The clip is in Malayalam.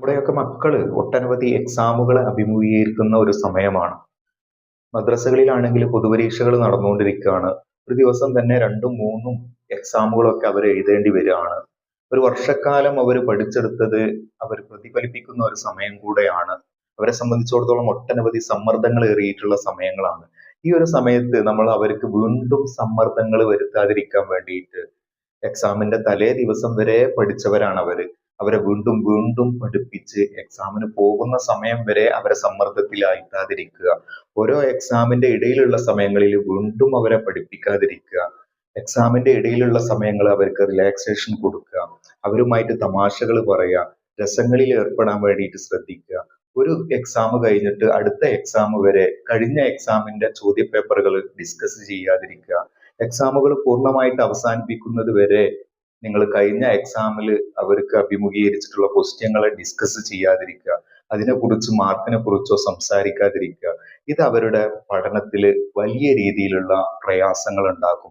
നമ്മുടെയൊക്കെ മക്കള് ഒട്ടനവധി എക്സാമുകൾ അഭിമുഖീകരിക്കുന്ന ഒരു സമയമാണ്. മദ്രസകളിലാണെങ്കിൽ പൊതുപരീക്ഷകൾ നടന്നുകൊണ്ടിരിക്കുകയാണ്. ഒരു ദിവസം തന്നെ രണ്ടും മൂന്നും എക്സാമുകളൊക്കെ അവർ എഴുതേണ്ടി വരികയാണ്. ഒരു വർഷക്കാലം അവർ പഠിച്ചെടുത്തത് അവർ പ്രതിഫലിപ്പിക്കുന്ന ഒരു സമയം കൂടെയാണ്. അവരെ സംബന്ധിച്ചിടത്തോളം ഒട്ടനവധി സമ്മർദ്ദങ്ങൾ ഏറിയിട്ടുള്ള സമയങ്ങളാണ്. ഈ ഒരു സമയത്ത് നമ്മൾ അവർക്ക് വീണ്ടും സമ്മർദ്ദങ്ങൾ വരുത്താതിരിക്കാൻ വേണ്ടിയിട്ട് എക്സാമിന്റെ തലേ ദിവസം വരെ പഠിച്ചവരാണ് അവര്. അവരെ വീണ്ടും വീണ്ടും പഠിപ്പിച്ച് എക്സാമിന് പോകുന്ന സമയം വരെ അവരെ സമ്മർദ്ദത്തിലാഴ്ത്താതിരിക്കുക. ഓരോ എക്സാമിന്റെ ഇടയിലുള്ള സമയങ്ങളിൽ വീണ്ടും അവരെ പഠിപ്പിക്കാതിരിക്കുക. എക്സാമിന്റെ ഇടയിലുള്ള സമയങ്ങൾ അവർക്ക് റിലാക്സേഷൻ കൊടുക്കുക. അവരുമായിട്ട് തമാശകൾ പറയുക. രസങ്ങളിൽ ഏർപ്പെടാൻ വേണ്ടിയിട്ട് ശ്രദ്ധിക്കുക. ഒരു എക്സാം കഴിഞ്ഞിട്ട് അടുത്ത എക്സാം വരെ കഴിഞ്ഞ എക്സാമിന്റെ ചോദ്യപേപ്പറുകൾ ഡിസ്കസ് ചെയ്യാതിരിക്കുക. എക്സാമുകൾ പൂർണ്ണമായിട്ട് അവസാനിപ്പിക്കുന്നത് വരെ നിങ്ങൾ കഴിഞ്ഞ എക്സാമിൽ അവർക്ക് അഭിമുഖീകരിച്ചിട്ടുള്ള ക്വസ്റ്റ്യങ്ങളെ ഡിസ്കസ് ചെയ്യാതിരിക്കുക. അതിനെക്കുറിച്ച് മാർക്കിനെ കുറിച്ചോ സംസാരിക്കാതിരിക്കുക. ഇത് അവരുടെ പഠനത്തിൽ വലിയ രീതിയിലുള്ള പ്രയാസങ്ങൾ ഉണ്ടാക്കും.